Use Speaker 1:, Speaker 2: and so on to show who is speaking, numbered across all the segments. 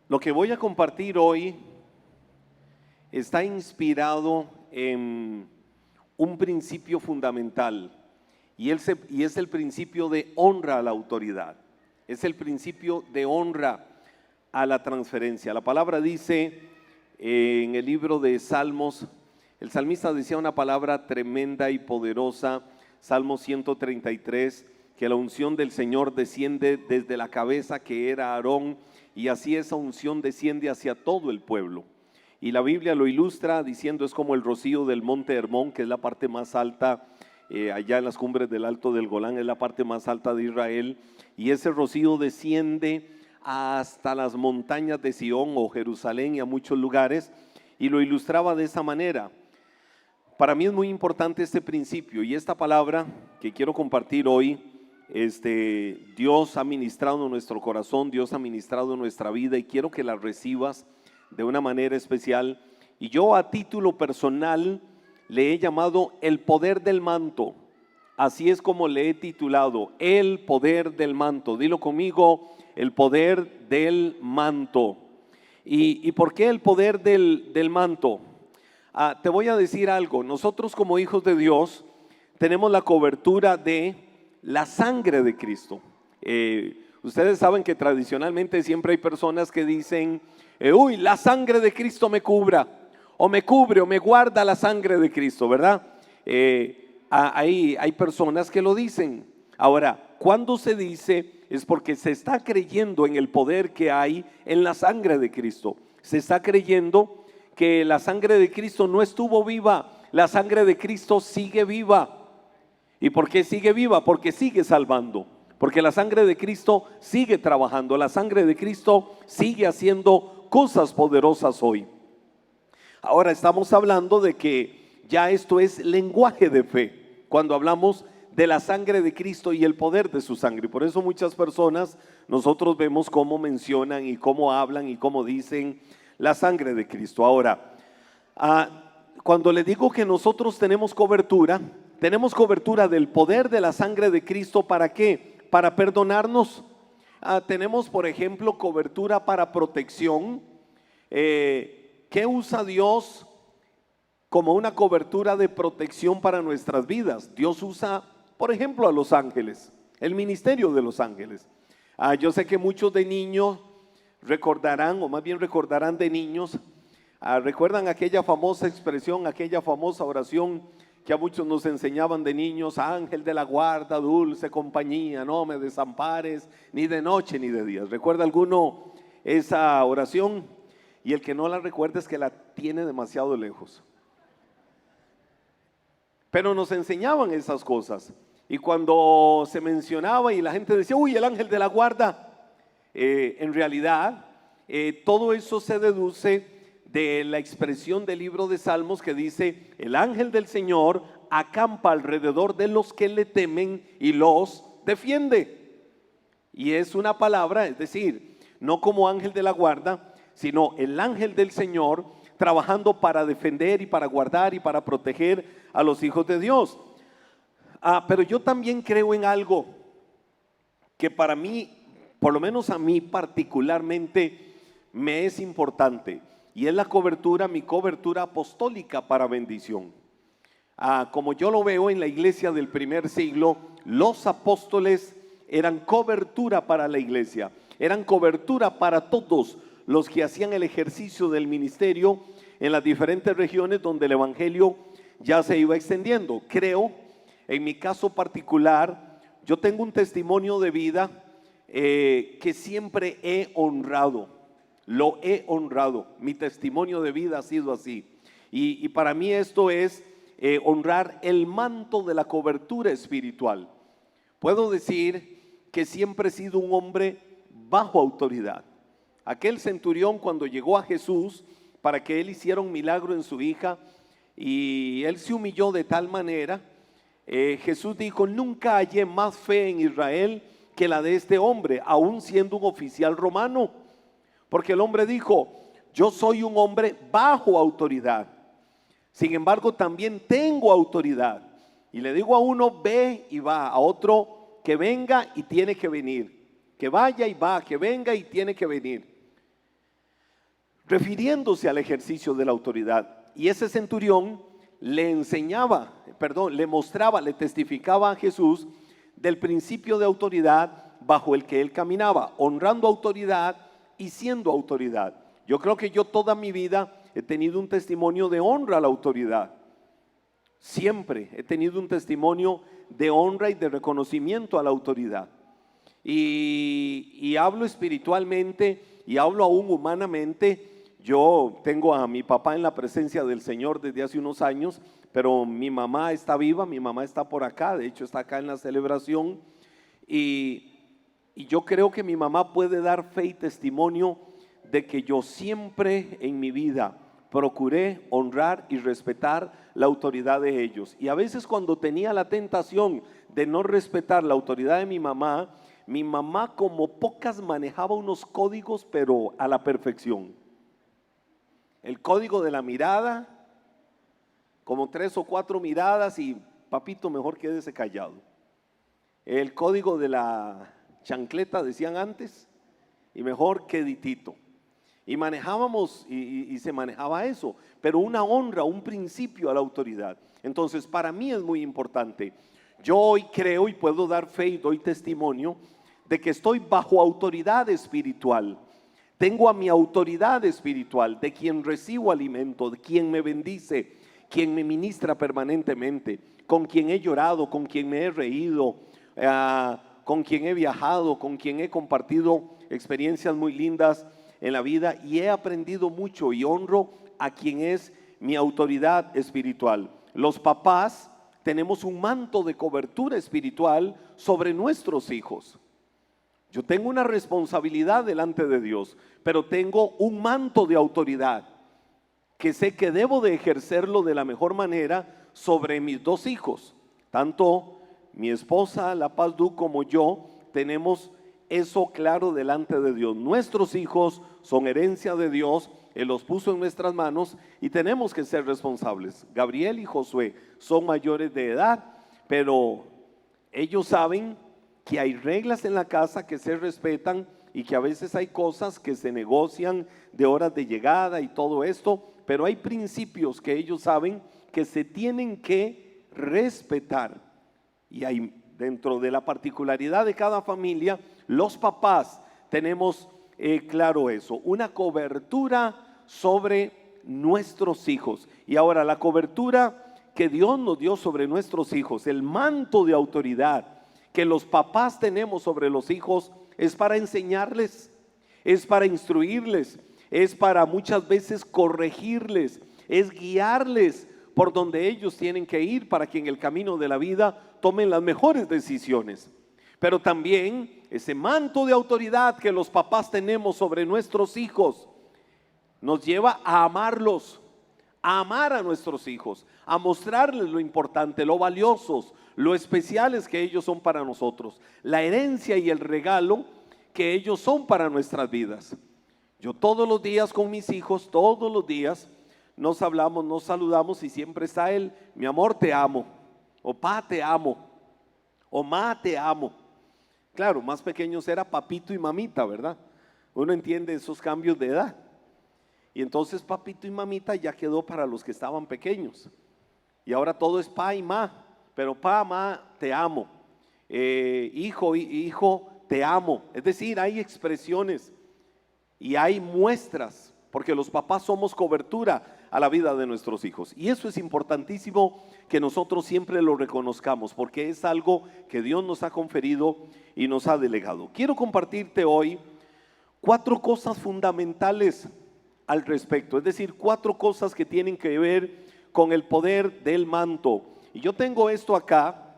Speaker 1: Lo que voy a compartir hoy está inspirado en un principio fundamental y es el principio de honra a la autoridad. Es el principio de honra a la transferencia. La palabra dice en el libro de Salmos, el salmista decía una palabra tremenda y poderosa, Salmo 133, que la unción del Señor desciende desde la cabeza que era Aarón, y así esa unción desciende hacia todo el pueblo. Y la Biblia lo ilustra diciendo: es como el rocío del monte Hermón, que es la parte más alta, allá en las cumbres del Alto del Golán, es la parte más alta de Israel, y ese rocío desciende hasta las montañas de Sión o Jerusalén y a muchos lugares, y lo ilustraba de esa manera. Para mí es muy importante este principio y esta palabra que quiero compartir hoy. Dios ha ministrado en nuestro corazón, Dios ha ministrado en nuestra vida, y quiero que la recibas de una manera especial. Y yo, a título personal, le he llamado el poder del manto. Así es como le he titulado, el poder del manto. Dilo conmigo: el poder del manto. ¿Y por qué el poder del manto? Te voy a decir algo. Nosotros, como hijos de Dios, tenemos la cobertura de la sangre de Cristo. Ustedes saben que tradicionalmente siempre hay personas que dicen: uy, la sangre de Cristo me cubra, o me cubre, o me guarda la sangre de Cristo, ¿verdad? Hay personas que lo dicen. Ahora, cuando se dice, es porque se está creyendo en el poder que hay en la sangre de Cristo. Se está creyendo que la sangre de Cristo no estuvo viva, la sangre de Cristo sigue viva. ¿Y por qué sigue viva? Porque sigue salvando, porque la sangre de Cristo sigue trabajando, la sangre de Cristo sigue haciendo cosas poderosas hoy. Ahora estamos hablando de que ya esto es lenguaje de fe, cuando hablamos de la sangre de Cristo y el poder de su sangre. Por eso muchas personas, nosotros vemos cómo mencionan y cómo hablan y cómo dicen la sangre de Cristo. Ahora, cuando le digo que nosotros tenemos cobertura del poder de la sangre de Cristo. ¿Para qué? Para perdonarnos. Tenemos, por ejemplo, cobertura para protección. ¿Qué usa Dios como una cobertura de protección para nuestras vidas? Dios usa, por ejemplo, a los ángeles, el ministerio de los ángeles. Yo sé que muchos de niños recordarán, o más bien recordarán de niños, recuerdan aquella famosa expresión, aquella famosa oración que a muchos nos enseñaban de niños: ángel de la guarda, dulce compañía, no me desampares ni de noche ni de día. ¿Recuerda alguno esa oración? Y el que no la recuerda es que la tiene demasiado lejos. Pero nos enseñaban esas cosas, y cuando se mencionaba y la gente decía: uy, el ángel de la guarda, en realidad todo eso se deduce de la expresión del libro de Salmos, que dice: el ángel del Señor acampa alrededor de los que le temen y los defiende. Y es una palabra, es decir, no como ángel de la guarda, sino el ángel del Señor trabajando para defender y para guardar y para proteger a los hijos de Dios. Pero yo también creo en algo que para mí, por lo menos a mí particularmente, me es importante, y es la cobertura, mi cobertura apostólica para bendición. Como yo lo veo en la iglesia del primer siglo, los apóstoles eran cobertura para la iglesia, eran cobertura para todos los que hacían el ejercicio del ministerio en las diferentes regiones donde el evangelio ya se iba extendiendo. Creo, en mi caso particular, yo tengo un testimonio de vida que siempre he honrado. Lo he honrado, mi testimonio de vida ha sido así, y para mí esto es honrar el manto de la cobertura espiritual. Puedo decir que siempre he sido un hombre bajo autoridad. Aquel centurión, cuando llegó a Jesús para que él hiciera un milagro en su hija, y él se humilló de tal manera, Jesús dijo: nunca hallé más fe en Israel que la de este hombre, aún siendo un oficial romano. Porque el hombre dijo: yo soy un hombre bajo autoridad, sin embargo también tengo autoridad, y le digo a uno: ve y va; a otro: que venga y tiene que venir; que vaya y va; que venga y tiene que venir. refiriéndose al ejercicio de la autoridad. Y ese centurión le mostraba, le testificaba a Jesús del principio de autoridad bajo el que él caminaba, honrando autoridad y siendo autoridad. Yo creo que yo toda mi vida he tenido un testimonio de honra a la autoridad. Siempre he tenido un testimonio de honra y de reconocimiento a la autoridad. Y hablo espiritualmente y hablo aún humanamente. Yo tengo a mi papá en la presencia del Señor desde hace unos años, pero mi mamá está viva, mi mamá está por acá, de hecho está acá en la celebración. Y yo creo que mi mamá puede dar fe y testimonio de que yo siempre en mi vida procuré honrar y respetar la autoridad de ellos. Y a veces cuando tenía la tentación de no respetar la autoridad de mi mamá como pocas manejaba unos códigos, pero a la perfección. El código de la mirada, como 3 o 4 miradas y papito, mejor quédese callado. El código de la chancleta, decían antes, y mejor queditito. Y manejábamos y se manejaba eso, pero una honra, un principio a la autoridad. Entonces para mí es muy importante. Yo hoy creo y puedo dar fe y doy testimonio de que estoy bajo autoridad espiritual. Tengo a mi autoridad espiritual, de quien recibo alimento, de quien me bendice, quien me ministra permanentemente, con quien he llorado, con quien me he reído, con quien he viajado, con quien he compartido experiencias muy lindas en la vida y he aprendido mucho y honro a quien es mi autoridad espiritual. Los papás tenemos un manto de cobertura espiritual sobre nuestros hijos. Yo tengo una responsabilidad delante de Dios, pero tengo un manto de autoridad que sé que debo de ejercerlo de la mejor manera sobre mis 2 hijos. Tanto mi esposa, La Paz Du, como yo tenemos eso claro delante de Dios. Nuestros hijos son herencia de Dios, Él los puso en nuestras manos y tenemos que ser responsables. Gabriel y Josué son mayores de edad, pero ellos saben que hay reglas en la casa que se respetan y que a veces hay cosas que se negocian de horas de llegada y todo esto, pero hay principios que ellos saben que se tienen que respetar. Y hay, dentro de la particularidad de cada familia, los papás tenemos claro eso, una cobertura sobre nuestros hijos. Y ahora la cobertura que Dios nos dio sobre nuestros hijos, el manto de autoridad que los papás tenemos sobre los hijos, es para enseñarles, es para instruirles, es para muchas veces corregirles, es guiarles por donde ellos tienen que ir para que en el camino de la vida tomen las mejores decisiones. Pero también ese manto de autoridad que los papás tenemos sobre nuestros hijos nos lleva a amarlos, a amar a nuestros hijos, a mostrarles lo importante, lo valiosos, lo especiales que ellos son para nosotros, la herencia y el regalo que ellos son para nuestras vidas. Yo todos los días con mis hijos, todos los días nos hablamos, nos saludamos y siempre está él: mi amor, te amo, o pa, te amo, o ma, te amo. Claro, más pequeños era papito y mamita, ¿verdad? Uno entiende esos cambios de edad. Y entonces papito y mamita ya quedó para los que estaban pequeños. Y ahora todo es pa y ma, pero pa, ma, te amo. Hijo, te amo. Es decir, hay expresiones y hay muestras, porque los papás somos cobertura a la vida de nuestros hijos. Y eso es importantísimo que nosotros siempre lo reconozcamos, porque es algo que Dios nos ha conferido y nos ha delegado. Quiero compartirte hoy 4 cosas fundamentales al respecto, es decir, 4 cosas que tienen que ver con el poder del manto. Y yo tengo esto acá,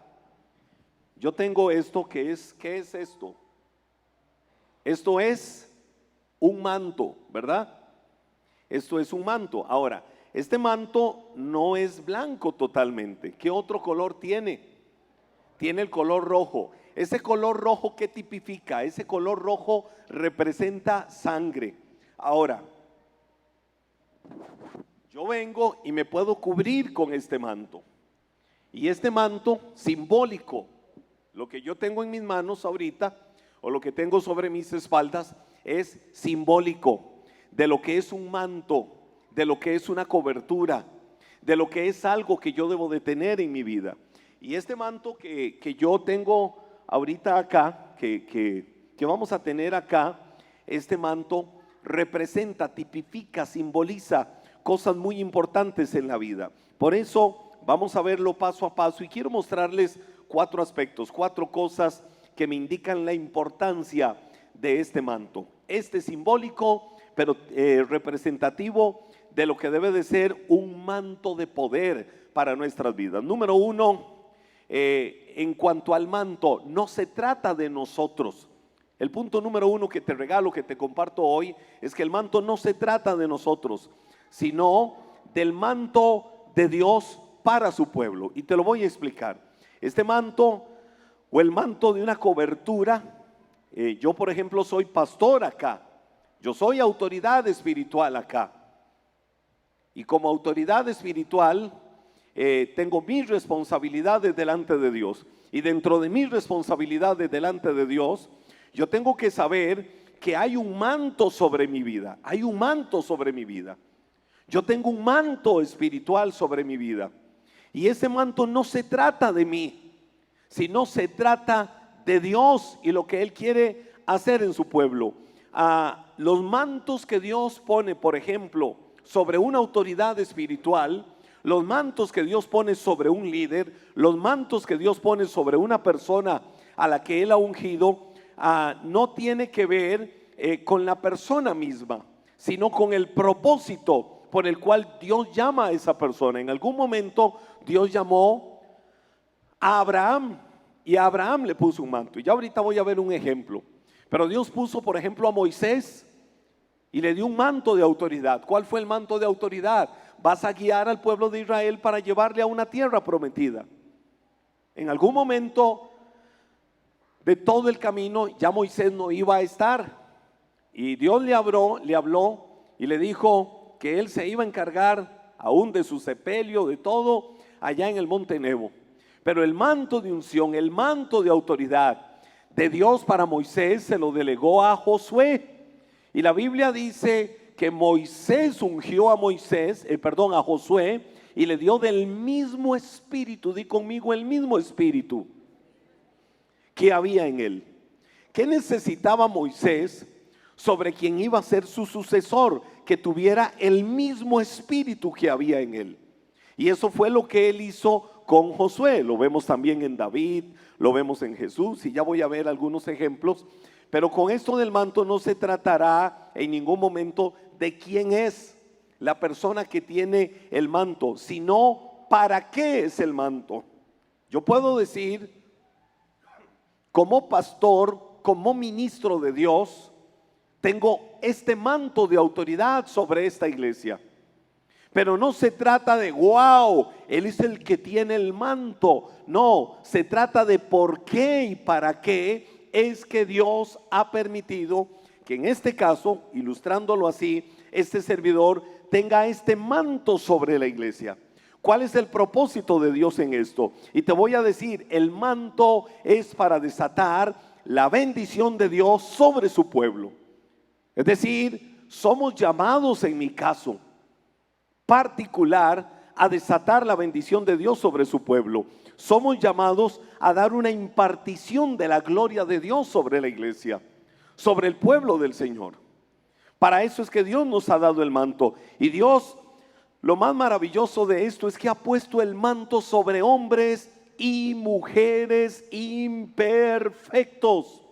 Speaker 1: ¿qué es esto? Esto es un manto, ¿verdad? Esto es un manto. Ahora, este manto no es blanco totalmente. ¿Qué otro color tiene? Tiene el color rojo. Ese color rojo, ¿qué tipifica? Ese color rojo representa sangre. Ahora, yo vengo y me puedo cubrir con este manto. Y este manto simbólico, lo que yo tengo en mis manos ahorita, o lo que tengo sobre mis espaldas, es simbólico. de lo que es un manto, de lo que es una cobertura, de lo que es algo que yo debo de tener en mi vida. Y este manto que yo tengo ahorita acá, que vamos a tener acá, este manto representa, tipifica, simboliza cosas muy importantes en la vida. Por eso vamos a verlo paso a paso y quiero mostrarles 4 aspectos, 4 cosas que me indican la importancia de este manto. Este simbólico, pero representativo de lo que debe de ser un manto de poder para nuestras vidas. Número 1, en cuanto al manto, no se trata de nosotros. El punto número 1 que te regalo, que te comparto hoy, es que el manto no se trata de nosotros, sino del manto de Dios para su pueblo. Y te lo voy a explicar. Este manto, o el manto de una cobertura, yo por ejemplo soy pastor acá, yo soy autoridad espiritual acá. Y como autoridad espiritual tengo mis responsabilidades delante de Dios. Y dentro de mis responsabilidades delante de Dios, yo tengo que saber que hay un manto sobre mi vida. Hay un manto sobre mi vida. Yo tengo un manto espiritual sobre mi vida. Y ese manto no se trata de mí, sino se trata de Dios y lo que Él quiere hacer en su pueblo. Los mantos que Dios pone, por ejemplo, sobre una autoridad espiritual, los mantos que Dios pone sobre un líder, los mantos que Dios pone sobre una persona a la que Él ha ungido, no tiene que ver con la persona misma, sino con el propósito por el cual Dios llama a esa persona. En algún momento Dios llamó a Abraham y a Abraham le puso un manto. Y ya ahorita voy a ver un ejemplo. Pero Dios puso, por ejemplo, a Moisés y le dio un manto de autoridad. ¿Cuál fue el manto de autoridad? Vas a guiar al pueblo de Israel para llevarle a una tierra prometida. En algún momento de todo el camino ya Moisés no iba a estar. Y Dios le habló y le dijo que Él se iba a encargar aún de su sepelio, de todo, allá en el monte Nebo. Pero el manto de unción, el manto de autoridad de Dios para Moisés se lo delegó a Josué. Y la Biblia dice que Moisés ungió a Josué y le dio del mismo espíritu. Di conmigo, el mismo espíritu que había en él. ¿Qué necesitaba Moisés sobre quien iba a ser su sucesor? Que tuviera el mismo espíritu que había en él. Y eso fue lo que él hizo con Josué. Lo vemos también en David, lo vemos en Jesús, y ya voy a ver algunos ejemplos. Pero con esto del manto no se tratará en ningún momento de quién es la persona que tiene el manto, sino para qué es el manto. Yo puedo decir, como pastor, como ministro de Dios, tengo este manto de autoridad sobre esta iglesia. Pero no se trata de wow, él es el que tiene el manto. No, se trata de por qué y para qué es que Dios ha permitido que en este caso, ilustrándolo así, este servidor tenga este manto sobre la iglesia. ¿Cuál es el propósito de Dios en esto? Y te voy a decir, el manto es para desatar la bendición de Dios sobre su pueblo. Es decir, somos llamados en mi caso particular a desatar la bendición de Dios sobre su pueblo. Somos llamados a dar una impartición de la gloria de Dios sobre la iglesia, sobre el pueblo del Señor. Para eso es que Dios nos ha dado el manto. Y Dios, lo más maravilloso de esto es que ha puesto el manto sobre hombres y mujeres imperfectos.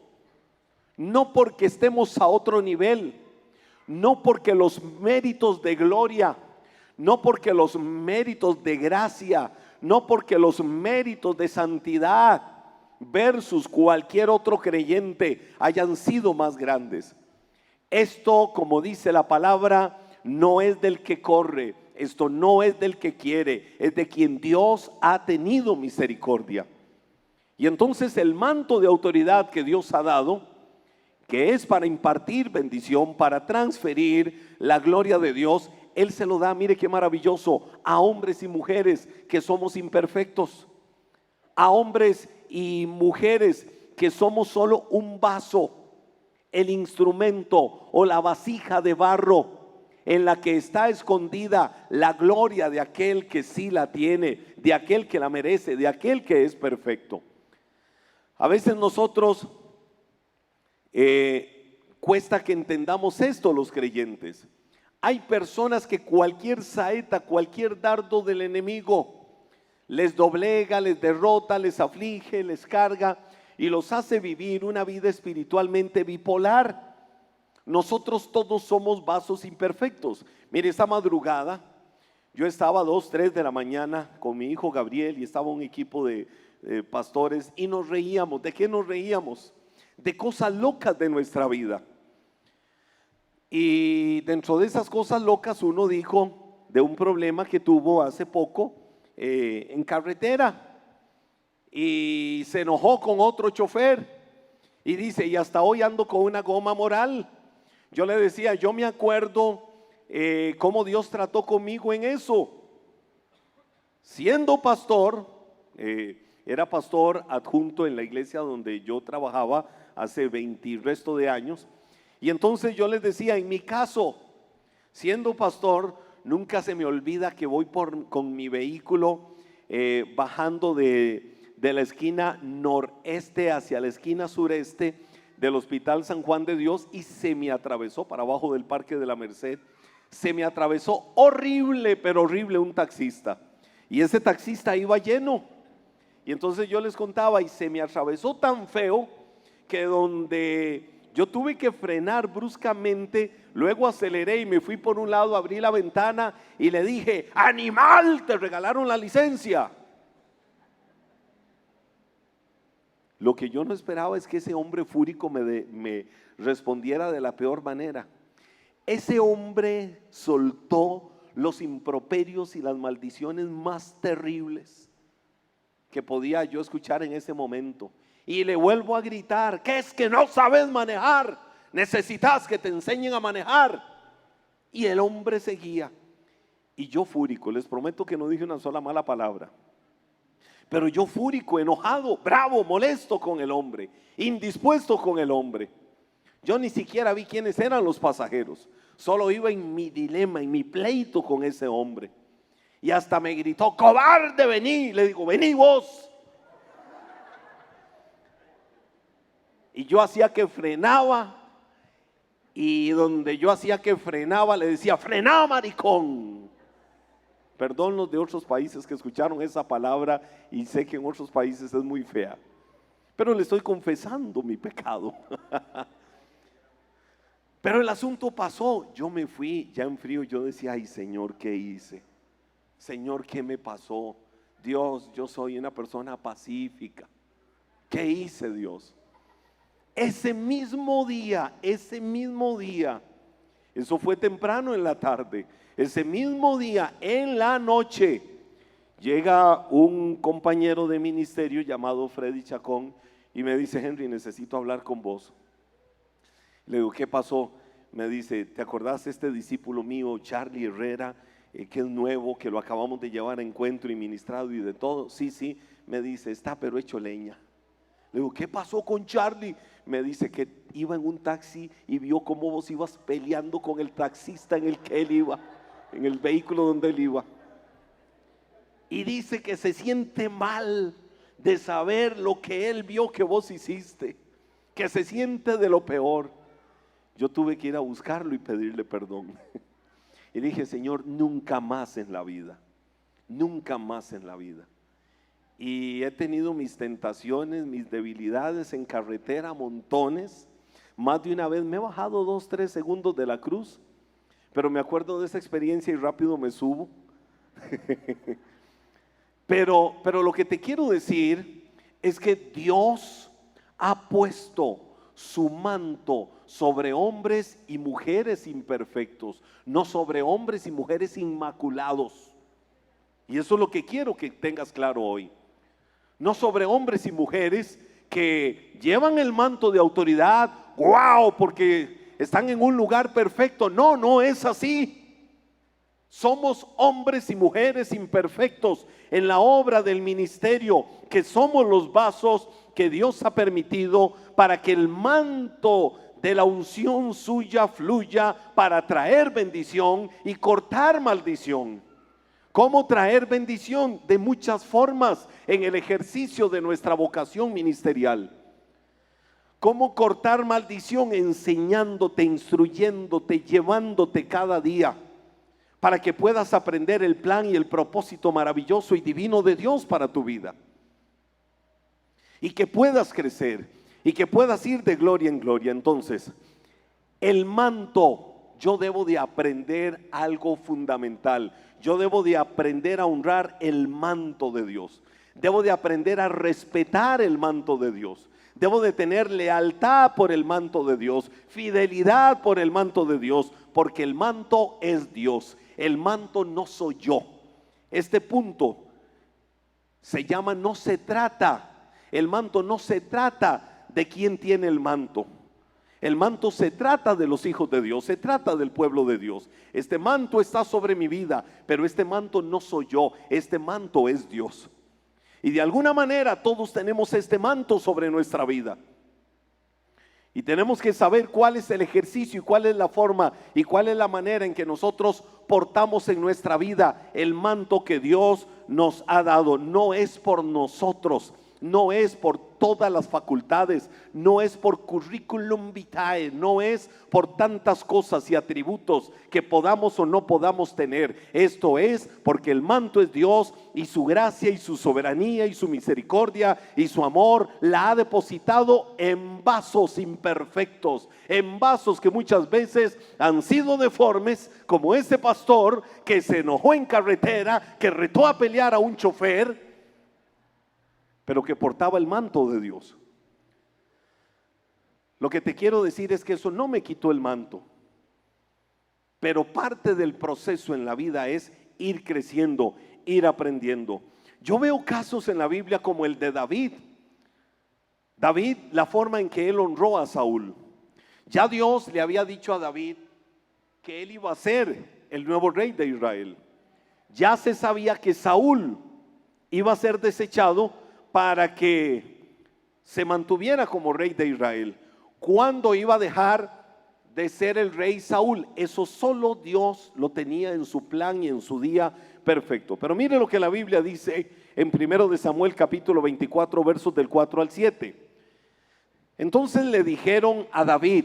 Speaker 1: No porque estemos a otro nivel, no porque los méritos de gloria, no porque los méritos de gracia, no porque los méritos de santidad versus cualquier otro creyente hayan sido más grandes. Esto, como dice la palabra, no es del que corre, esto no es del que quiere, es de quien Dios ha tenido misericordia. Y entonces el manto de autoridad que Dios ha dado, que es para impartir bendición, para transferir la gloria de Dios, Él se lo da, mire qué maravilloso, a hombres y mujeres que somos imperfectos, a hombres y mujeres que somos solo un vaso el instrumento o la vasija de barro en la que está escondida la gloria de aquel que sí la tiene, de aquel que la merece, de aquel que es perfecto. A veces nosotros cuesta que entendamos esto los creyentes. Hay personas que cualquier saeta, cualquier dardo del enemigo les doblega, les derrota, les aflige, les carga y los hace vivir una vida espiritualmente bipolar. Nosotros todos somos vasos imperfectos. Mire, esta madrugada yo estaba a 2, 3 de la mañana con mi hijo Gabriel y estaba un equipo de pastores y nos reíamos. ¿De qué nos reíamos? De cosas locas de nuestra vida. Y dentro de esas cosas locas uno dijo de un problema que tuvo hace poco en carretera y se enojó con otro chofer y dice, y hasta hoy ando con una goma moral. Yo le decía, yo me acuerdo cómo Dios trató conmigo en eso. Siendo pastor, era pastor adjunto en la iglesia donde yo trabajaba hace 20 y resto de años. Y entonces yo les decía, en mi caso, siendo pastor, nunca se me olvida que voy con mi vehículo bajando de la esquina noreste hacia la esquina sureste del Hospital San Juan de Dios y se me atravesó para abajo del Parque de la Merced. Se me atravesó horrible, pero horrible, un taxista. Y ese taxista iba lleno. Y entonces yo les contaba y se me atravesó tan feo que donde yo tuve que frenar bruscamente, luego aceleré y me fui por un lado, abrí la ventana y le dije, ¡animal! Te regalaron la licencia. Lo que yo no esperaba es que ese hombre fúrico me respondiera de la peor manera. Ese hombre soltó los improperios y las maldiciones más terribles que podía yo escuchar en ese momento. Y le vuelvo a gritar, ¿qué es que no sabes manejar? Necesitas que te enseñen a manejar. Y el hombre seguía. Y yo fúrico, les prometo que no dije una sola mala palabra. Pero yo fúrico, enojado, bravo, molesto con el hombre, indispuesto con el hombre. Yo ni siquiera vi quiénes eran los pasajeros. Solo iba en mi dilema, en mi pleito con ese hombre. Y hasta me gritó, cobarde, vení. Le digo, vení vos. Y yo hacía que frenaba. Y donde yo hacía que frenaba, le decía, frená, maricón. Perdón los de otros países que escucharon esa palabra y sé que en otros países es muy fea. Pero le estoy confesando mi pecado. Pero el asunto pasó, yo me fui ya en frío, yo decía, ay Señor, ¿qué hice? Señor, ¿qué me pasó? Dios, yo soy una persona pacífica. ¿Qué hice, Dios? Ese mismo día, eso fue temprano en la tarde, ese mismo día, en la noche, llega un compañero de ministerio llamado Freddy Chacón y me dice, Henry, necesito hablar con vos. Le digo, ¿qué pasó? Me dice, ¿te acordás de este discípulo mío, Charlie Herrera, que es nuevo, que lo acabamos de llevar a encuentro y ministrado y de todo? Sí, sí, me dice, está pero hecho leña. Le digo, ¿qué pasó con Charlie? Me dice que iba en un taxi y vio cómo vos ibas peleando con el taxista en el que él iba, en el vehículo donde él iba. Y dice que se siente mal de saber lo que él vio que vos hiciste, que se siente de lo peor. Yo tuve que ir a buscarlo y pedirle perdón. Y dije, Señor, nunca más en la vida, nunca más en la vida. Y he tenido mis tentaciones, mis debilidades en carretera, montones. Más de una vez me he bajado 2, 3 segundos de la cruz, pero me acuerdo de esa experiencia y rápido me subo. Pero lo que te quiero decir es que Dios ha puesto su manto sobre hombres y mujeres imperfectos, no sobre hombres y mujeres inmaculados. Y eso es lo que quiero que tengas claro hoy. No sobre hombres y mujeres que llevan el manto de autoridad, wow, porque están en un lugar perfecto. No, no es así. Somos hombres y mujeres imperfectos en la obra del ministerio, que somos los vasos que Dios ha permitido para que el manto de la unción suya fluya para traer bendición y cortar maldición. ¿Cómo traer bendición? De muchas formas en el ejercicio de nuestra vocación ministerial. ¿Cómo cortar maldición? Enseñándote, instruyéndote, llevándote cada día para que puedas aprender el plan y el propósito maravilloso y divino de Dios para tu vida. Y que puedas crecer y que puedas ir de gloria en gloria. Entonces, el manto, yo debo de aprender algo fundamental. Yo debo de aprender a honrar el manto de Dios. Debo de aprender a respetar el manto de Dios. Debo de tener lealtad por el manto de Dios, fidelidad por el manto de Dios, porque el manto es Dios. El manto no soy yo. Este punto se llama no se trata. El manto no se trata de quién tiene el manto. El manto se trata de los hijos de Dios, se trata del pueblo de Dios. Este manto está sobre mi vida, pero este manto no soy yo, este manto es Dios. Y de alguna manera todos tenemos este manto sobre nuestra vida. Y tenemos que saber cuál es el ejercicio y cuál es la forma y cuál es la manera en que nosotros portamos en nuestra vida el manto que Dios nos ha dado. No es por nosotros, no es por todas las facultades, no es por curriculum vitae, no es por tantas cosas y atributos que podamos o no podamos tener. Esto es porque el manto es Dios y su gracia y su soberanía y su misericordia y su amor la ha depositado en vasos imperfectos, en vasos que muchas veces han sido deformes, como ese pastor que se enojó en carretera, que retó a pelear a un chofer, pero que portaba el manto de Dios. Lo que te quiero decir es que eso no me quitó el manto, pero parte del proceso en la vida es ir creciendo, ir aprendiendo. Yo veo casos en la Biblia como el de David. David, la forma en que él honró a Saúl. Ya Dios le había dicho a David que él iba a ser el nuevo rey de Israel. Ya se sabía que Saúl iba a ser desechado para que se mantuviera como rey de Israel. ¿Cuándo iba a dejar de ser el rey Saúl? Eso solo Dios lo tenía en su plan y en su día perfecto. Pero mire lo que la Biblia dice en 1 de Samuel capítulo 24 versos del 4 al 7. Entonces le dijeron a David: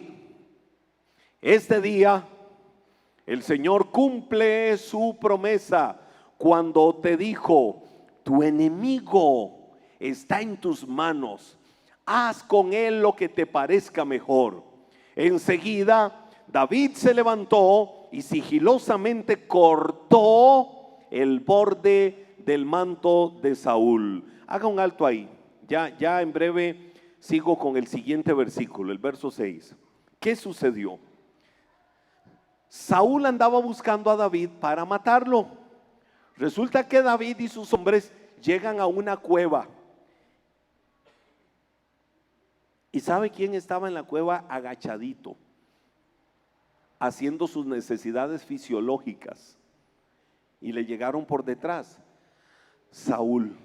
Speaker 1: este día el Señor cumple su promesa cuando te dijo: tu enemigo está en tus manos, haz con él lo que te parezca mejor. Enseguida David se levantó y sigilosamente cortó el borde del manto de Saúl. Haga un alto ahí, ya en breve sigo con el siguiente versículo, el verso 6. ¿Qué sucedió? Saúl andaba buscando a David para matarlo. Resulta que David y sus hombres llegan a una cueva. ¿Y sabe quién estaba en la cueva? Agachadito, haciendo sus necesidades fisiológicas. Y le llegaron por detrás. Saúl.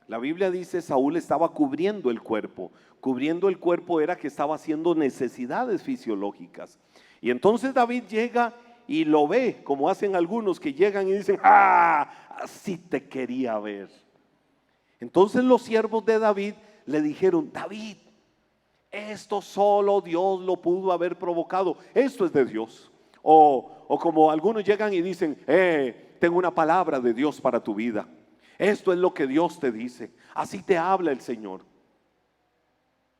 Speaker 1: La Biblia dice Saúl estaba cubriendo el cuerpo. Cubriendo el cuerpo era que estaba haciendo necesidades fisiológicas. Y entonces David llega y lo ve, como hacen algunos que llegan y dicen: ¡ah! Así te quería ver. Entonces los siervos de David le dijeron: David, esto solo Dios lo pudo haber provocado, esto es de Dios. O como algunos llegan y dicen: tengo una palabra de Dios para tu vida, esto es lo que Dios te dice, así te habla el Señor.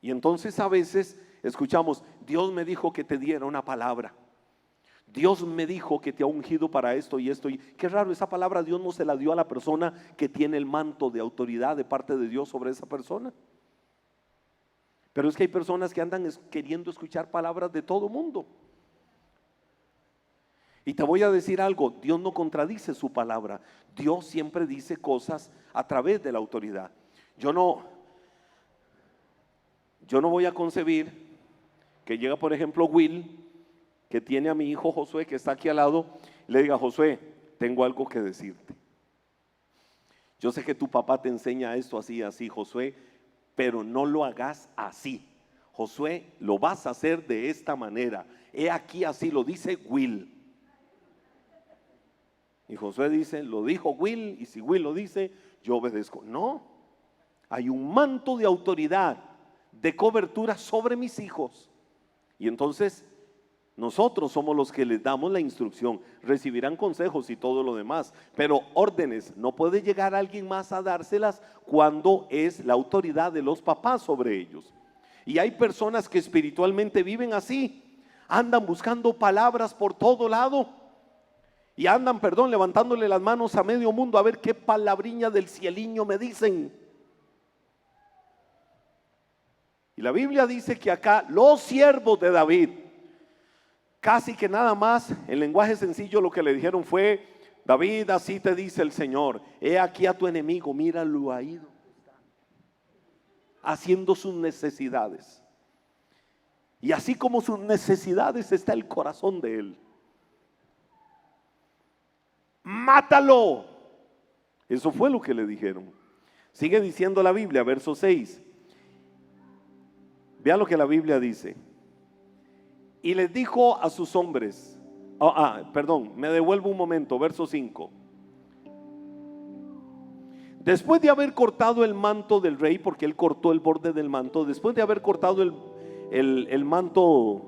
Speaker 1: Y entonces a veces escuchamos: Dios me dijo que te diera una palabra, Dios me dijo que te ha ungido para esto y esto. Y qué raro, esa palabra Dios no se la dio a la persona que tiene el manto de autoridad de parte de Dios sobre esa persona. Pero es que hay personas que andan queriendo escuchar palabras de todo mundo. Y te voy a decir algo: Dios no contradice su palabra. Dios siempre dice cosas a través de la autoridad. Yo no voy a concebir que llega, por ejemplo, Will, que tiene a mi hijo Josué, que está aquí al lado, y le diga: Josué, tengo algo que decirte. Yo sé que tu papá te enseña esto así, así, Josué, pero no lo hagas así. Josué, lo vas a hacer de esta manera. He aquí así lo dice Will. Y Josué dice, lo dijo Will, y si Will lo dice, yo obedezco. No, hay un manto de autoridad, de cobertura sobre mis hijos. Y entonces nosotros somos los que les damos la instrucción. Recibirán consejos y todo lo demás, pero órdenes, no puede llegar alguien más a dárselas cuando es la autoridad de los papás sobre ellos. Y hay personas que espiritualmente viven así, andan buscando palabras por todo lado y andan, levantándole las manos a medio mundo a ver qué palabriña del cieliño me dicen. Y la Biblia dice que acá los siervos de David, casi que nada más en lenguaje sencillo lo que le dijeron fue: David, así te dice el Señor, he aquí a tu enemigo, míralo ahí donde está, haciendo sus necesidades. Y así como sus necesidades está el corazón de él. Mátalo. Eso fue lo que le dijeron. Sigue diciendo la Biblia, verso 6. Vean lo que la Biblia dice. Y les dijo a sus hombres, me devuelvo un momento, verso 5. Después de haber cortado el manto del rey, porque él cortó el borde del manto, después de haber cortado el manto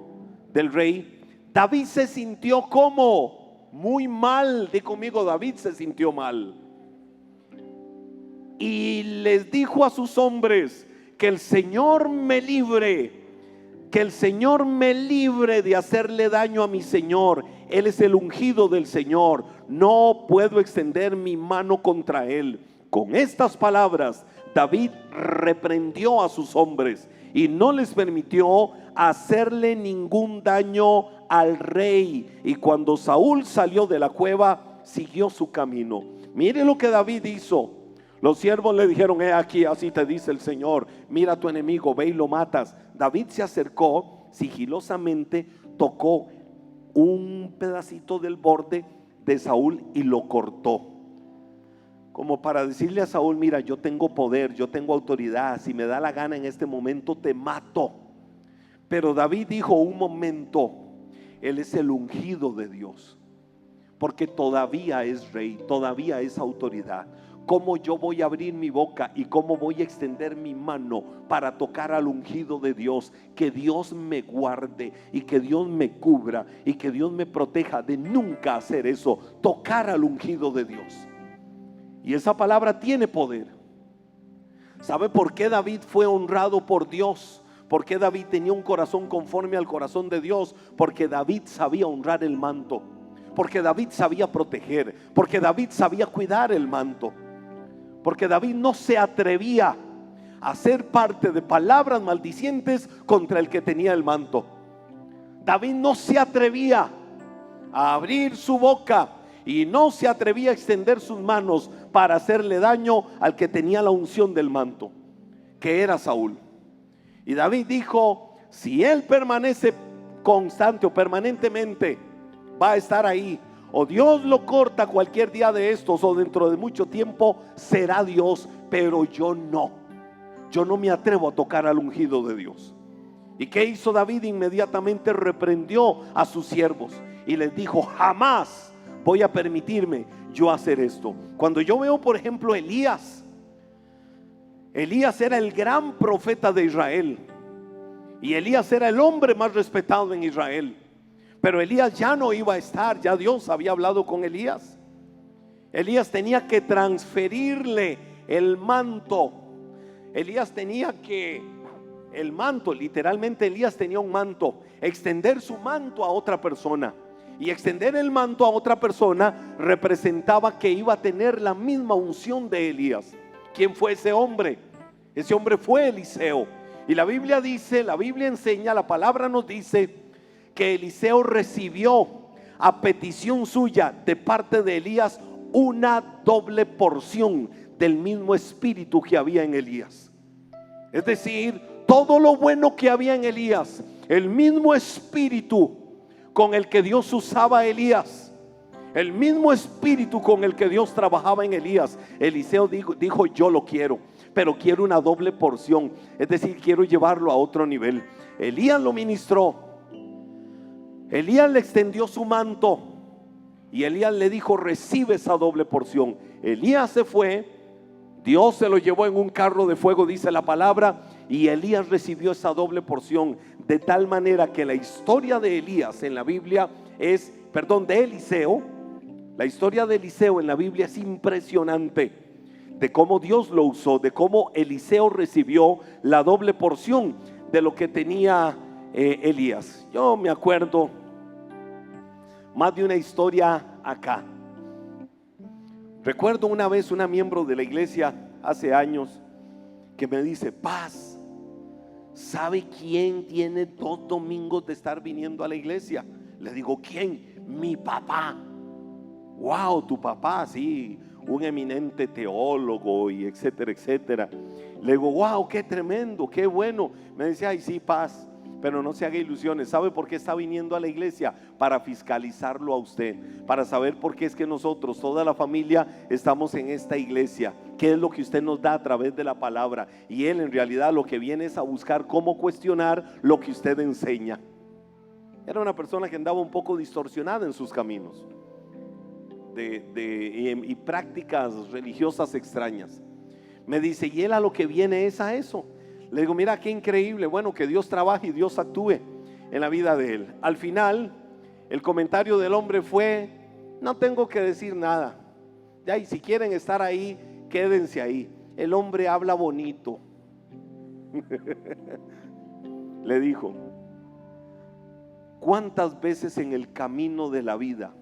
Speaker 1: del rey, David se sintió como muy mal. Di conmigo, David se sintió mal. Y les dijo a sus hombres: que el Señor me libre, que el Señor me libre de hacerle daño a mi Señor. Él es el ungido del Señor, no puedo extender mi mano contra él. Con estas palabras David reprendió a sus hombres y no les permitió hacerle ningún daño al rey. Y cuando Saúl salió de la cueva, siguió su camino. Mire lo que David hizo. Los siervos le dijeron: he aquí, así te dice el Señor, mira a tu enemigo, ve y lo matas. David se acercó sigilosamente, tocó un pedacito del borde de Saúl y lo cortó, como para decirle a Saúl: mira, yo tengo poder, yo tengo autoridad, si me da la gana en este momento te mato. Pero David dijo: un momento, él es el ungido de Dios, porque todavía es rey, todavía es autoridad. ¿Cómo yo voy a abrir mi boca y cómo voy a extender mi mano para tocar al ungido de Dios? Que Dios me guarde y que Dios me cubra y que Dios me proteja de nunca hacer eso, tocar al ungido de Dios. Y esa palabra tiene poder. ¿Sabe por qué David fue honrado por Dios? ¿Por qué David tenía un corazón conforme al corazón de Dios? Porque David sabía honrar el manto, porque David sabía proteger, porque David sabía cuidar el manto. Porque David no se atrevía a ser parte de palabras maldicientes contra el que tenía el manto. David no se atrevía a abrir su boca y no se atrevía a extender sus manos para hacerle daño al que tenía la unción del manto, que era Saúl. Y David dijo: si él permanece constante o permanentemente, va a estar ahí. O Dios lo corta cualquier día de estos, o dentro de mucho tiempo será Dios, pero yo no me atrevo a tocar al ungido de Dios. ¿Y qué hizo David? Inmediatamente reprendió a sus siervos y les dijo: jamás voy a permitirme yo hacer esto. Cuando yo veo, por ejemplo, Elías era el gran profeta de Israel, y Elías era el hombre más respetado en Israel. Pero Elías ya no iba a estar, ya Dios había hablado con Elías. Elías tenía que transferirle el manto. Elías tenía que, el manto, literalmente Elías tenía un manto, extender su manto a otra persona. Y extender el manto a otra persona representaba que iba a tener la misma unción de Elías. ¿Quién fue ese hombre? Ese hombre fue Eliseo. Y la Biblia dice, la Biblia enseña, la palabra nos dice que Eliseo recibió a petición suya de parte de Elías una doble porción del mismo espíritu que había en Elías. Es decir, todo lo bueno que había en Elías, el mismo espíritu con el que Dios usaba a Elías, el mismo espíritu con el que Dios trabajaba en Elías, Eliseo dijo: yo lo quiero. pero quiero una doble porción, es decir, quiero llevarlo a otro nivel. Elías lo ministró, Elías le extendió su manto y Elías le dijo: recibe esa doble porción. Elías se fue, Dios se lo llevó en un carro de fuego, dice la palabra, y Elías recibió esa doble porción, de tal manera que la historia de Elías en la Biblia es, de Eliseo, la historia de Eliseo en la Biblia es impresionante, de cómo Dios lo usó, de cómo Eliseo recibió la doble porción de lo que tenía Elías. Yo me acuerdo más de una historia acá. Recuerdo una vez una miembro de la iglesia hace años que me dice: Paz, ¿sabe quién tiene 2 domingos de estar viniendo a la iglesia? Le digo: ¿quién? Mi papá. Wow, tu papá, sí, un eminente teólogo y etcétera, etcétera. Le digo: wow, qué tremendo, qué bueno. Me decía: ay, sí, Paz, pero no se haga ilusiones. ¿Sabe por qué está viniendo a la iglesia? Para fiscalizarlo a usted, para saber por qué es que nosotros, toda la familia, estamos en esta iglesia. ¿Qué es lo que usted nos da a través de la palabra? Y él en realidad lo que viene es a buscar cómo cuestionar lo que usted enseña. Era una persona que andaba un poco distorsionada en sus caminos y prácticas religiosas extrañas. Me dice: y él a lo que viene es a eso. Le digo: mira qué increíble, bueno, que Dios trabaje y Dios actúe en la vida de él. Al final el comentario del hombre fue: no tengo que decir nada, ya, y si quieren estar ahí, quédense ahí. El hombre habla bonito. Le dijo: ¿cuántas veces en el camino de la vida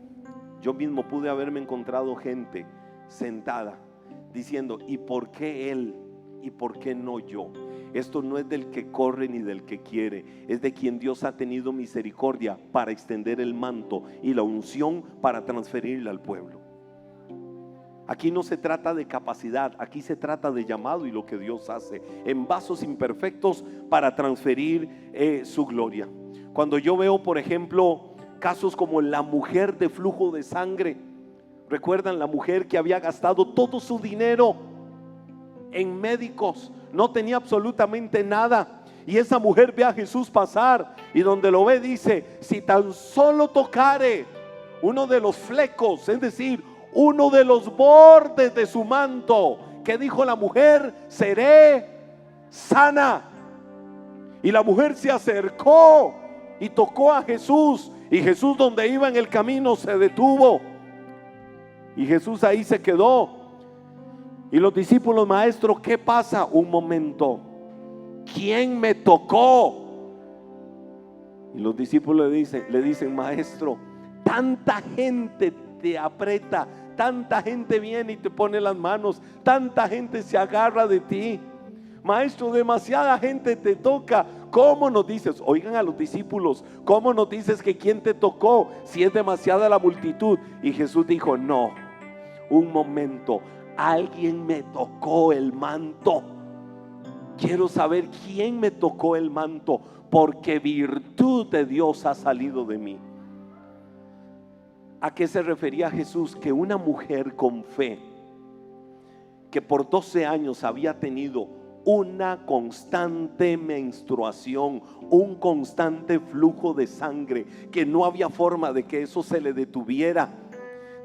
Speaker 1: yo mismo pude haberme encontrado gente sentada diciendo: ¿y por qué él? ¿Y por qué no yo? Esto no es del que corre ni del que quiere, es de quien Dios ha tenido misericordia para extender el manto y la unción para transferirla al pueblo. Aquí no se trata de capacidad, aquí se trata de llamado y lo que Dios hace en vasos imperfectos para transferir su gloria. Cuando yo veo, por ejemplo, casos como la mujer de flujo de sangre, ¿recuerdan la mujer que había gastado todo su dinero en médicos? No tenía absolutamente nada, y esa mujer ve a Jesús pasar y donde lo ve dice: si tan solo tocare uno de los flecos, es decir, uno de los bordes de su manto, ¿qué dijo la mujer? Seré sana. Y la mujer se acercó y tocó a Jesús, y Jesús, donde iba en el camino, se detuvo y Jesús ahí se quedó. Y los discípulos: maestro, ¿qué pasa? Un momento, ¿quién me tocó? Y los discípulos le dicen: maestro, tanta gente te aprieta, tanta gente viene y te pone las manos, tanta gente se agarra de ti. Maestro, demasiada gente te toca. ¿Cómo nos dices? Oigan a los discípulos, ¿cómo nos dices que quién te tocó si es demasiada la multitud? Y Jesús dijo: no, un momento, alguien me tocó el manto. Quiero saber quién me tocó el manto, porque virtud de Dios ha salido de mí. ¿A qué se refería Jesús? Que una mujer con fe, que por 12 años había tenido una constante menstruación, un constante flujo de sangre, que no había forma de que eso se le detuviera,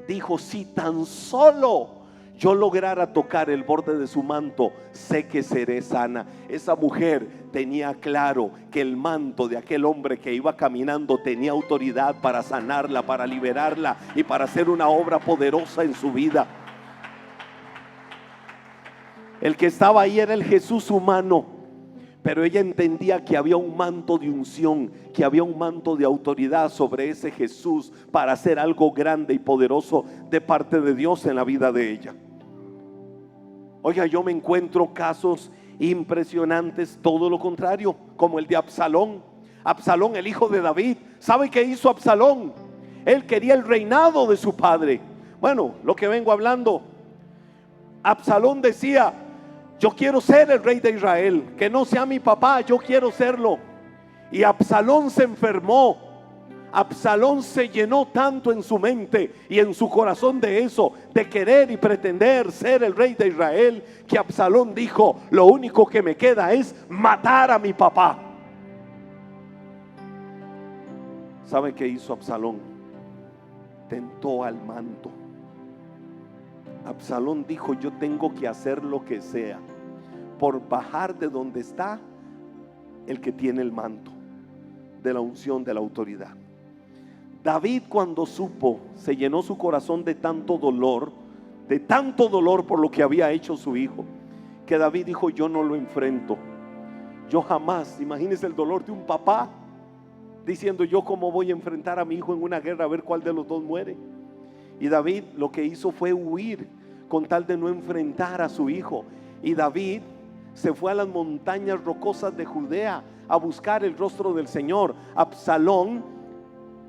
Speaker 1: dijo: si tan solo yo lograra tocar el borde de su manto, sé que seré sana. Esa mujer tenía claro que el manto de aquel hombre que iba caminando tenía autoridad para sanarla, para liberarla y para hacer una obra poderosa en su vida. El que estaba ahí era el Jesús humano, pero ella entendía que había un manto de unción, que había un manto de autoridad sobre ese Jesús para hacer algo grande y poderoso de parte de Dios en la vida de ella. Oiga, yo me encuentro casos impresionantes, todo lo contrario, como el de Absalón. Absalón, el hijo de David. ¿Sabe qué hizo Absalón? Él quería el reinado de su padre. Bueno, lo que vengo hablando, Absalón decía: yo quiero ser el rey de Israel, que no sea mi papá, yo quiero serlo. Y Absalón se enfermó. Absalón se llenó tanto en su mente y en su corazón de eso, de querer y pretender ser el rey de Israel, que Absalón dijo: lo único que me queda es matar a mi papá. ¿Sabe qué hizo Absalón? Tentó al manto. Absalón dijo: yo tengo que hacer lo que sea por bajar de donde está el que tiene el manto de la unción, de la autoridad. David, cuando supo, se llenó su corazón de tanto dolor por lo que había hecho su hijo, que David dijo: yo no lo enfrento. Yo jamás, imagínese el dolor de un papá diciendo: yo cómo voy a enfrentar a mi hijo en una guerra, a ver cuál de los dos muere. Y David lo que hizo fue huir con tal de no enfrentar a su hijo. Y David se fue a las montañas rocosas de Judea a buscar el rostro del Señor. Absalón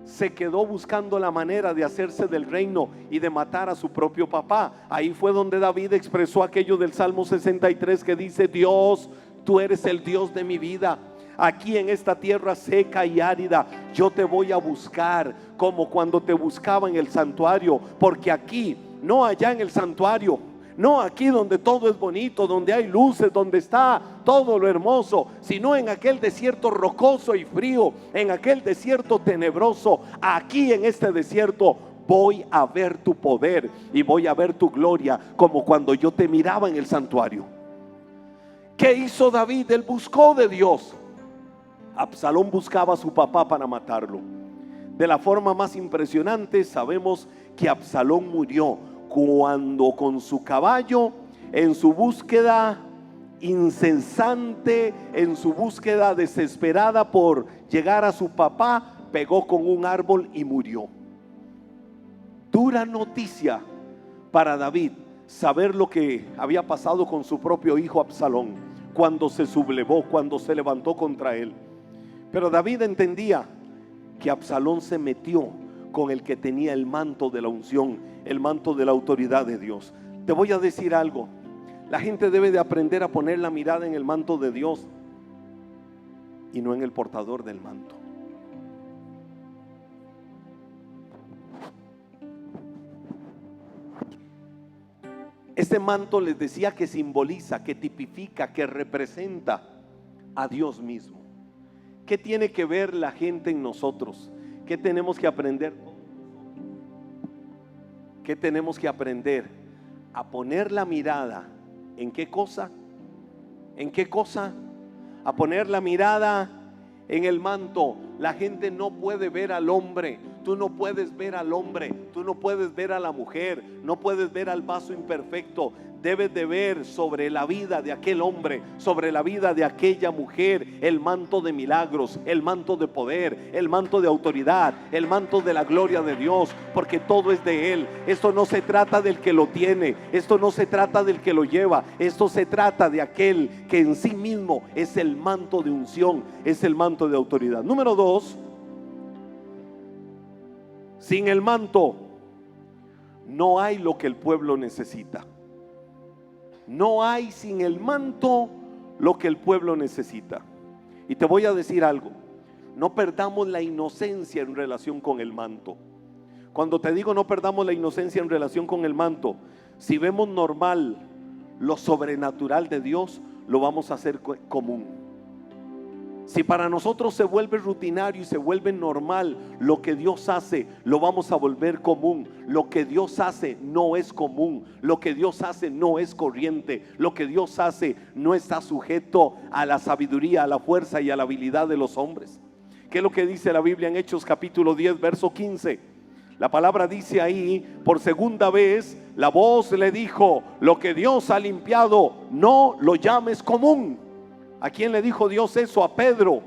Speaker 1: se quedó buscando la manera de hacerse del reino y de matar a su propio papá. Ahí fue donde David expresó aquello del Salmo 63 que dice: Dios, tú eres el Dios de mi vida. Aquí en esta tierra seca y árida yo te voy a buscar, como cuando te buscaba en el santuario. Porque aquí, no allá en el santuario, no aquí donde todo es bonito, donde hay luces, donde está todo lo hermoso, sino en aquel desierto rocoso y frío, en aquel desierto tenebroso. Aquí en este desierto voy a ver tu poder y voy a ver tu gloria, como cuando yo te miraba en el santuario. ¿Qué hizo David? Él buscó de Dios. Absalón buscaba a su papá para matarlo. De la forma más impresionante, sabemos que Absalón murió cuando con su caballo, en su búsqueda incesante, en su búsqueda desesperada por llegar a su papá, pegó con un árbol y murió. Dura noticia para David saber lo que había pasado con su propio hijo Absalón, cuando se sublevó, cuando se levantó contra él. Pero David entendía que Absalón se metió con el que tenía el manto de la unción, el manto de la autoridad de Dios. Te voy a decir algo: la gente debe de aprender a poner la mirada en el manto de Dios y no en el portador del manto. Este manto, les decía, que simboliza, que tipifica, que representa a Dios mismo. ¿Qué tiene que ver la gente en nosotros? ¿Qué tenemos que aprender? ¿Qué tenemos que aprender? A poner la mirada ¿en qué cosa? ¿En qué cosa? A poner la mirada en el manto. La gente no puede ver al hombre. Tú no puedes ver al hombre, tú no puedes ver a la mujer, no puedes ver al vaso imperfecto. Debes de ver sobre la vida de aquel hombre, sobre la vida de aquella mujer, el manto de milagros, el manto de poder, el manto de autoridad, el manto de la gloria de Dios, porque todo es de Él. Esto no se trata del que lo tiene, esto no se trata del que lo lleva, esto se trata de aquel que en sí mismo es el manto de unción, es el manto de autoridad. Número 2, sin el manto no hay lo que el pueblo necesita. No hay sin el manto lo que el pueblo necesita. Y te voy a decir algo: no perdamos la inocencia en relación con el manto. Cuando te digo no perdamos la inocencia en relación con el manto, si vemos normal lo sobrenatural de Dios, lo vamos a hacer común. Si para nosotros se vuelve rutinario y se vuelve normal lo que Dios hace, lo vamos a volver común. Lo que Dios hace no es común, lo que Dios hace no es corriente, lo que Dios hace no está sujeto a la sabiduría, a la fuerza y a la habilidad de los hombres. ¿Qué es lo que dice la Biblia en Hechos capítulo 10 verso 15? La palabra dice ahí: por segunda vez la voz le dijo: lo que Dios ha limpiado, no lo llames común. ¿A quién le dijo Dios eso? A Pedro.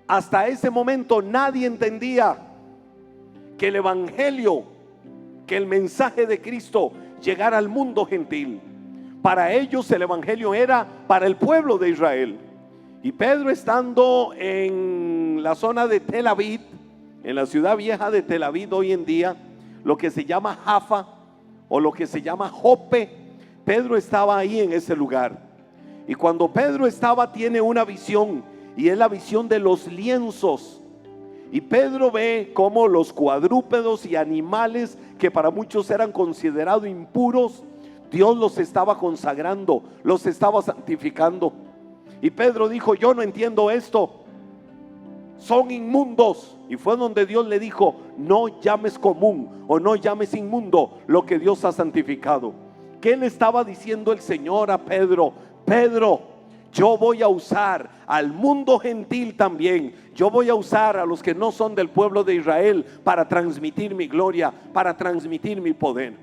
Speaker 1: Hasta ese momento nadie entendía que el evangelio, que el mensaje de Cristo llegara al mundo gentil. Para ellos el evangelio era para el pueblo de Israel. Y Pedro, estando en la zona de Tel Aviv, en la ciudad vieja de Tel Aviv hoy en día, lo que se llama Jaffa o lo que se llama Jope, Pedro estaba ahí en ese lugar. Y cuando Pedro estaba, tiene una visión, y es la visión de los lienzos. Y Pedro ve cómo los cuadrúpedos y animales que para muchos eran considerados impuros, Dios los estaba consagrando, los estaba santificando. Y Pedro dijo: yo no entiendo esto, son inmundos. Y fue donde Dios le dijo: no llames común o no llames inmundo lo que Dios ha santificado. ¿Qué le estaba diciendo el Señor a Pedro? Pedro, yo voy a usar al mundo gentil también. Yo voy a usar a los que no son del pueblo de Israel para transmitir mi gloria, para transmitir mi poder.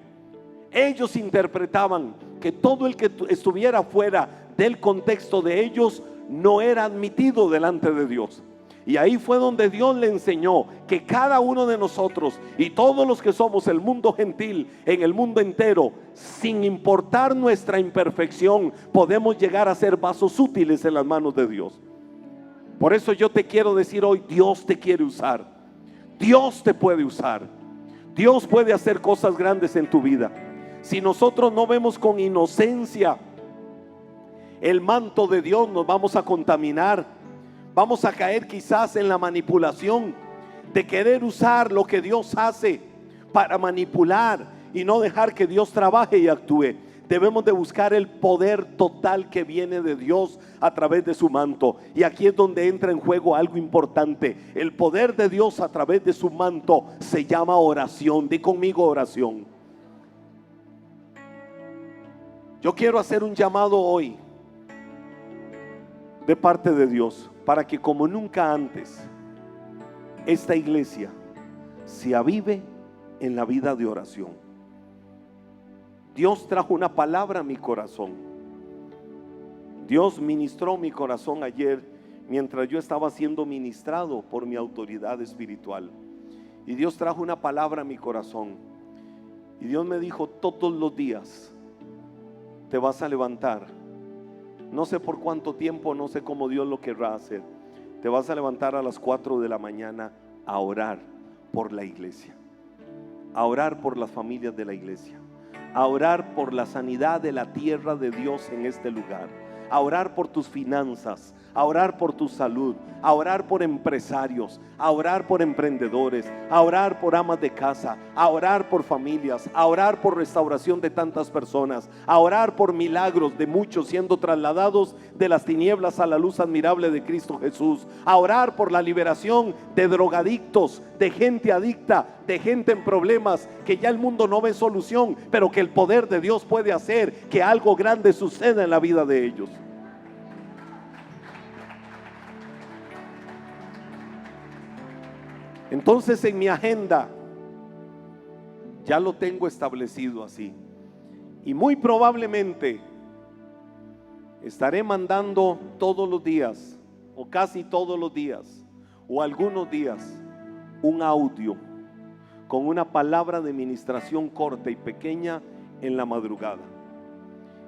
Speaker 1: Ellos interpretaban que todo el que estuviera fuera del contexto de ellos no era admitido delante de Dios. Y ahí fue donde Dios le enseñó que cada uno de nosotros y todos los que somos el mundo gentil en el mundo entero, sin importar nuestra imperfección, podemos llegar a ser vasos útiles en las manos de Dios. Por eso yo te quiero decir hoy: Dios te quiere usar. Dios te puede usar. Dios puede hacer cosas grandes en tu vida. Si nosotros no vemos con inocencia el manto de Dios, nos vamos a contaminar. Vamos a caer quizás en la manipulación de querer usar lo que Dios hace para manipular y no dejar que Dios trabaje y actúe. Debemos de buscar el poder total que viene de Dios a través de su manto. Y aquí es donde entra en juego algo importante. El poder de Dios a través de su manto se llama oración. Di conmigo: oración. Yo quiero hacer un llamado hoy de parte de Dios, para que como nunca antes esta iglesia se avive en la vida de oración. Dios trajo una palabra a mi corazón. Dios ministró mi corazón ayer mientras yo estaba siendo ministrado por mi autoridad espiritual. Y Dios trajo una palabra a mi corazón. Y Dios me dijo: todos los días te vas a levantar. No sé por cuánto tiempo, no sé cómo Dios lo querrá hacer. Te vas a levantar a las 4 de la mañana a orar por la iglesia, a orar por las familias de la iglesia, a orar por la sanidad de la tierra de Dios en este lugar, a orar por tus finanzas, a orar por tu salud, a orar por empresarios, a orar por emprendedores, a orar por amas de casa, a orar por familias, a orar por restauración de tantas personas, a orar por milagros de muchos siendo trasladados de las tinieblas a la luz admirable de Cristo Jesús, a orar por la liberación de drogadictos, de gente adicta, de gente en problemas que ya el mundo no ve solución, pero que el poder de Dios puede hacer que algo grande suceda en la vida de ellos. Entonces en mi agenda ya lo tengo establecido así. Y muy probablemente estaré mandando todos los días, o casi todos los días, o algunos días, un audio con una palabra de ministración corta y pequeña en la madrugada.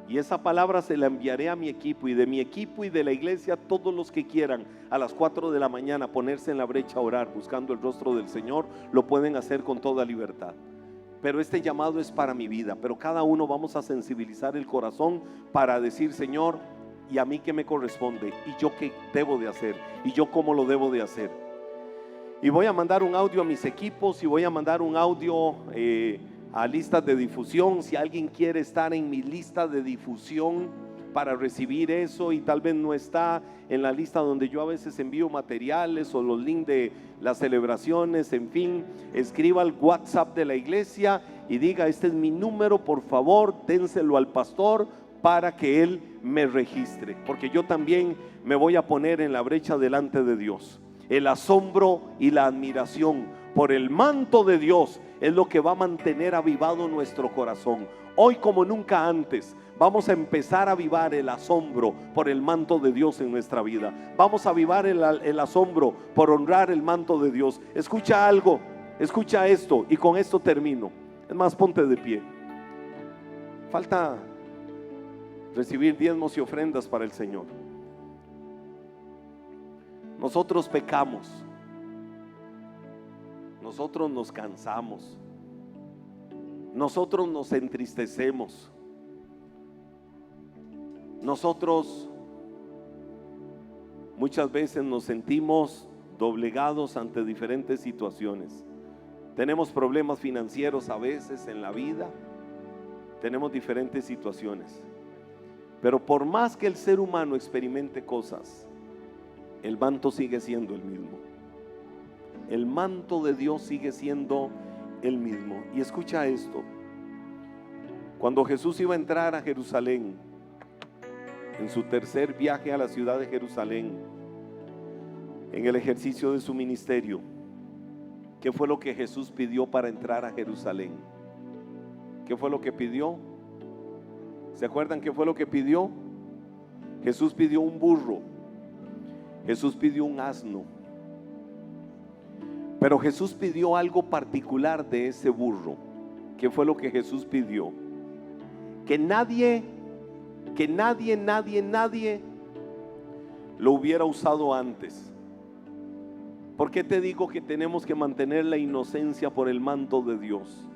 Speaker 1: Y esa palabra se la enviaré a mi equipo, y de mi equipo y de la iglesia, todos los que quieran a las 4 de la mañana ponerse en la brecha a orar buscando el rostro del Señor, lo pueden hacer con toda libertad. Pero este llamado es para mi vida. Pero cada uno vamos a sensibilizar el corazón para decir: Señor, ¿y a mí qué me corresponde? ¿Y yo qué debo de hacer? ¿Y yo cómo lo debo de hacer? Y voy a mandar un audio a mis equipos, y voy a mandar un audio a listas de difusión. Si alguien quiere estar en mi lista de difusión para recibir eso, y tal vez no está en la lista donde yo a veces envío materiales o los links de las celebraciones, en fin, escriba al WhatsApp de la iglesia y diga: este es mi número, por favor, dénselo al pastor para que él me registre, porque yo también me voy a poner en la brecha delante de Dios. El asombro y la admiración por el manto de Dios es lo que va a mantener avivado nuestro corazón. Hoy como nunca antes vamos a empezar a avivar el asombro por el manto de Dios en nuestra vida. Vamos a avivar el asombro por honrar el manto de Dios. Escucha algo, escucha esto, y con esto termino. Es más, ponte de pie. Falta recibir diezmos y ofrendas para el Señor. Nosotros pecamos, nosotros nos cansamos, nosotros nos entristecemos, nosotros muchas veces nos sentimos doblegados ante diferentes situaciones. Tenemos problemas financieros a veces en la vida, tenemos diferentes situaciones, pero por más que el ser humano experimente cosas, el manto sigue siendo el mismo. El manto de Dios sigue siendo el mismo. Y escucha esto: cuando Jesús iba a entrar a Jerusalén, en su tercer viaje a la ciudad de Jerusalén, en el ejercicio de su ministerio, ¿qué fue lo que Jesús pidió para entrar a Jerusalén? ¿Qué fue lo que pidió? ¿Se acuerdan qué fue lo que pidió? Jesús pidió un burro, Jesús pidió un asno, pero Jesús pidió algo particular de ese burro. ¿Qué fue lo que Jesús pidió? Que nadie lo hubiera usado antes. ¿Por qué te digo que tenemos que mantener la inocencia por el manto de Dios?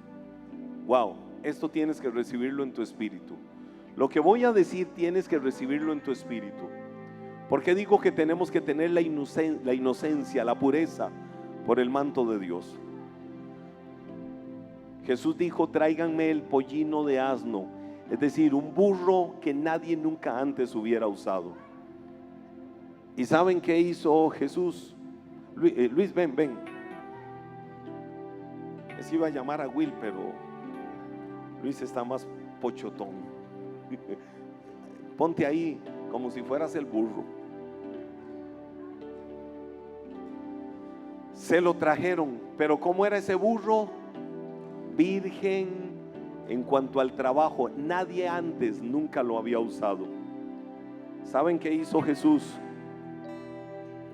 Speaker 1: Wow, esto tienes que recibirlo en tu espíritu. Lo que voy a decir tienes que recibirlo en tu espíritu. ¿Por qué digo que tenemos que tener la inocencia, la pureza por el manto de Dios? Jesús dijo: tráiganme el pollino de asno, es decir, un burro que nadie nunca antes hubiera usado. ¿Y saben qué hizo Jesús? Luis, ven. Les iba a llamar a Will, pero Luis está más pochotón. Ponte ahí como si fueras el burro. Se lo trajeron, pero ¿cómo era ese burro? Virgen en cuanto al trabajo. Nadie antes nunca lo había usado. ¿Saben qué hizo Jesús?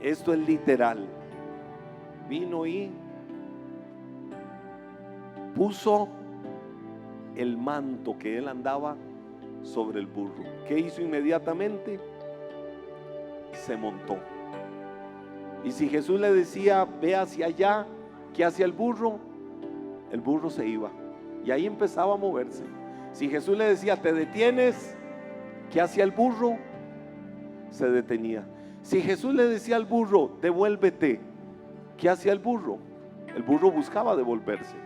Speaker 1: Esto es literal. Vino y puso el manto que él andaba sobre el burro. ¿Qué hizo inmediatamente? Se montó. Y si Jesús le decía: ve hacia allá, ¿qué hacía el burro? El burro se iba y ahí empezaba a moverse. Si Jesús le decía: te detienes, ¿qué hacía el burro? Se detenía. Si Jesús le decía al burro: devuélvete, ¿qué hacía el burro? El burro buscaba devolverse.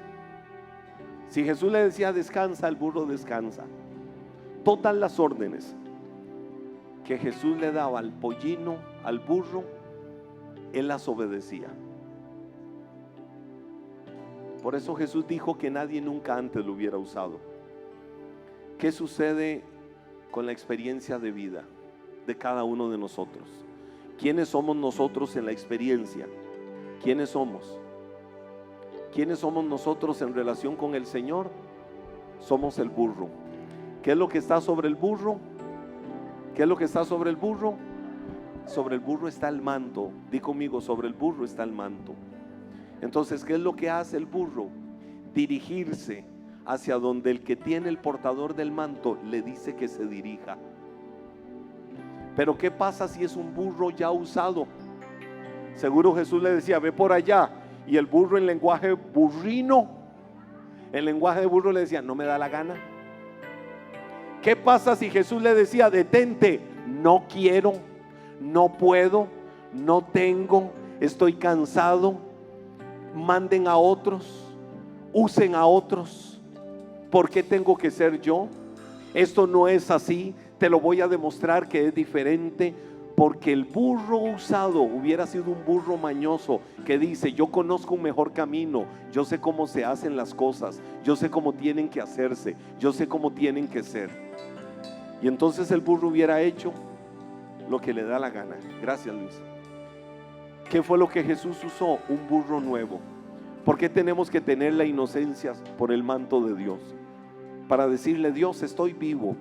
Speaker 1: Si Jesús le decía: descansa, el burro descansa. Todas las órdenes que Jesús le daba al pollino, al burro, él las obedecía. Por eso Jesús dijo que nadie nunca antes lo hubiera usado. ¿Qué sucede con la experiencia de vida de cada uno de nosotros? ¿Quiénes somos nosotros en la experiencia? ¿Quiénes somos? ¿Quiénes somos nosotros en relación con el Señor? Somos el burro. ¿Qué es lo que está sobre el burro? ¿Qué es lo que está sobre el burro? Sobre el burro está el manto. Di conmigo: sobre el burro está el manto. Entonces, ¿qué es lo que hace el burro? Dirigirse hacia donde el que tiene el portador del manto le dice que se dirija. Pero ¿qué pasa si es un burro ya usado? Seguro Jesús le decía: ve por allá. Y el burro, en lenguaje burrino, en lenguaje de burro, le decía: no me da la gana. ¿Qué pasa si Jesús le decía: detente? No quiero, no puedo, no tengo, estoy cansado, manden a otros, usen a otros. ¿Por qué tengo que ser yo? Esto no es así, te lo voy a demostrar que es diferente. Porque el burro usado hubiera sido un burro mañoso que dice: yo conozco un mejor camino, yo sé cómo se hacen las cosas, yo sé cómo tienen que hacerse, yo sé cómo tienen que ser. Y entonces el burro hubiera hecho lo que le da la gana. Gracias, Luis. ¿Qué fue lo que Jesús usó? Un burro nuevo. ¿Por qué tenemos que tener la inocencia por el manto de Dios? Para decirle: Dios, estoy vivo,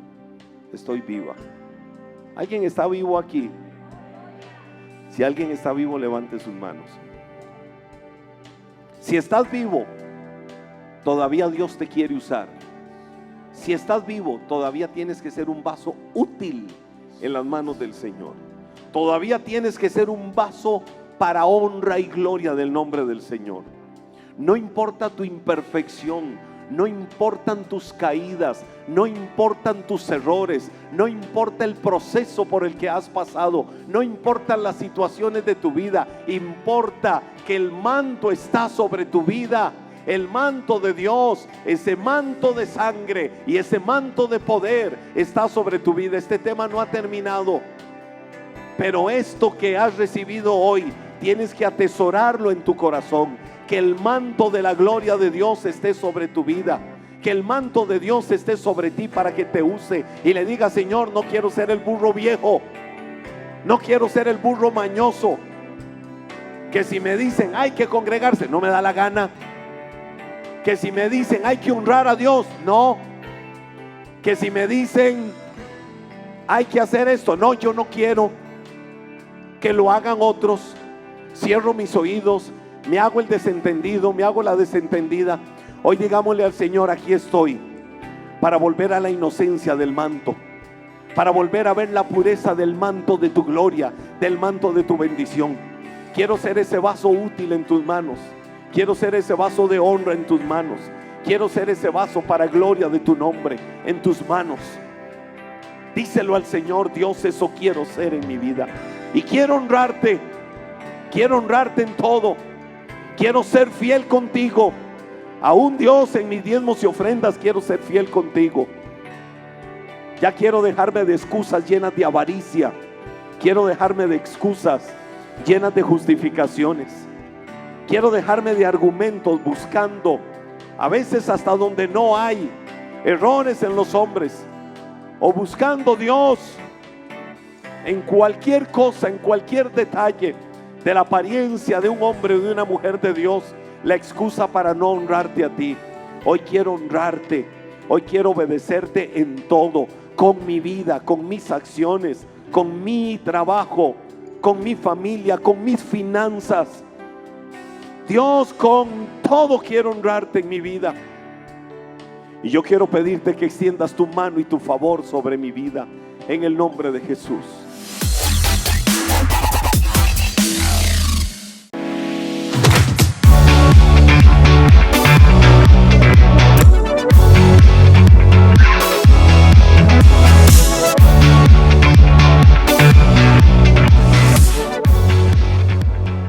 Speaker 1: estoy viva. ¿Alguien está vivo aquí? Si alguien está vivo, levante sus manos. Si estás vivo, todavía Dios te quiere usar. Si estás vivo, todavía tienes que ser un vaso útil en las manos del Señor. Todavía tienes que ser un vaso para honra y gloria del nombre del Señor. No importa tu imperfección, no importan tus caídas, no importan tus errores, no importa el proceso por el que has pasado, no importan las situaciones de tu vida, importa que el manto está sobre tu vida. El manto de Dios, ese manto de sangre y ese manto de poder está sobre tu vida. Este tema no ha terminado, pero esto que has recibido hoy tienes que atesorarlo en tu corazón. Que el manto de la gloria de Dios esté sobre tu vida, que el manto de Dios esté sobre ti para que te use y le diga: Señor, no quiero ser el burro viejo, no quiero ser el burro mañoso, que si me dicen hay que congregarse, no me da la gana. Que si me dicen hay que honrar a Dios, no. Que si me dicen hay que hacer esto, no, yo no quiero. Que lo hagan otros. Cierro mis oídos, me hago el desentendido, me hago la desentendida. Hoy digámosle al Señor: aquí estoy, para volver a la inocencia del manto, para volver a ver la pureza del manto de tu gloria, del manto de tu bendición. Quiero ser ese vaso útil en tus manos. Quiero ser ese vaso de honra en tus manos. Quiero ser ese vaso para gloria de tu nombre en tus manos. Díselo al Señor: Dios, eso quiero ser en mi vida. Y quiero honrarte en todo. Quiero ser fiel contigo. Aún Dios, en mis diezmos y ofrendas quiero ser fiel contigo. Ya quiero dejarme de excusas llenas de avaricia. Quiero dejarme de excusas llenas de justificaciones. Quiero dejarme de argumentos buscando, a veces hasta donde no hay, errores en los hombres, o buscando Dios en cualquier cosa, en cualquier detalle de la apariencia de un hombre o de una mujer de Dios, la excusa para no honrarte a ti. Hoy quiero honrarte, hoy quiero obedecerte en todo, con mi vida, con mis acciones, con mi trabajo, con mi familia, con mis finanzas. Dios, con todo quiero honrarte en mi vida. Y yo quiero pedirte que extiendas tu mano y tu favor sobre mi vida, en el nombre de Jesús.